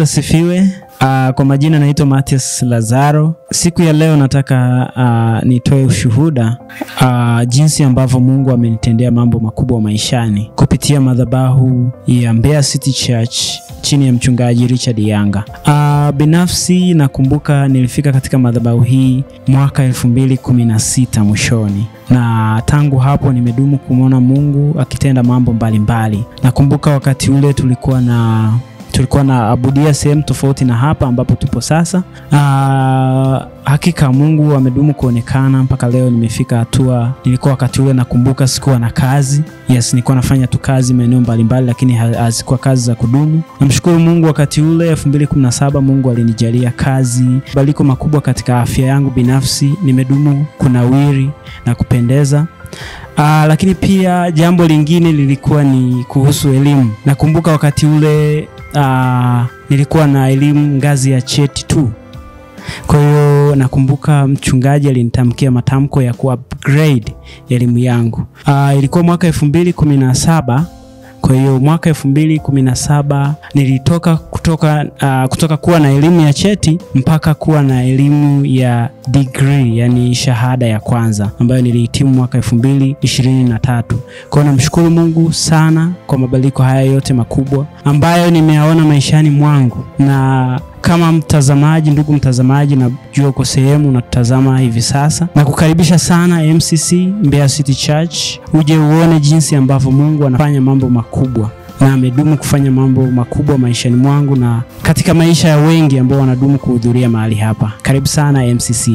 Asifiwe. Kwa majina naitwa Mathias Lazaro. Siku ya leo nataka nitoe ushuhuda jinsi ambavyo Mungu amenitendea mambo makubwa maishani kupitia madhabahu ya Mbeya City Church chini ya mchungaji Richard Yanga. Binafsi nakumbuka nilifika katika madhabahu hii mwaka 2016 mwishoni. Na tangu hapo nimedumu kumwona Mungu akitenda mambo mbalimbali. Nakumbuka wakati ule tulikuwa na abudia sehemu tofauti na hapa ambapo tupo sasa. Hakika Mungu amedumu kuonekana mpaka leo nimefika hatua. Nilikuwa wakati ule nakumbuka sikuwa na kazi. Yes, nilikuwa nafanya tu kazi maeneo mbalimbali lakini hazikuwa kazi za kudumu. Namshukuru Mungu wakati ule 2017 Mungu alinijalia kazi, mabadiliko makubwa katika afya yangu binafsi, nimedumu kunawiri na kupendeza. Lakini pia jambo lingine lilikuwa ni kuhusu elimu. Nakumbuka wakati ule nilikuwa na elimu ngazi ya cheti tu. Kwa hiyo nakumbuka mchungaji alinitamkia matamko ya ku-upgrade elimu yangu. Ilikuwa mwaka 2017. Kwa hiyo mwaka 2017 nilitoka kutoka kuwa na elimu ya cheti mpaka kuwa na elimu ya degree, yani shahada ya kwanza ambayo nilihitimu mwaka 2023. Kwa hiyo namshukuru Mungu sana kwa mabadiliko haya yote makubwa ambayo nimeyaona maishani mwangu. Na kama mtazamaji, ndugu mtazamaji, najua uko sehemu unatazama hivi sasa, na kukaribisha sana MCC Mbeya City Church uje uone jinsi ambavyo Mungu anafanya mambo makubwa na amedumu kufanya mambo makubwa maishani mwangu na katika maisha ya wengi ambao wanadumu kuhudhuria mahali hapa. Karibu sana MCC.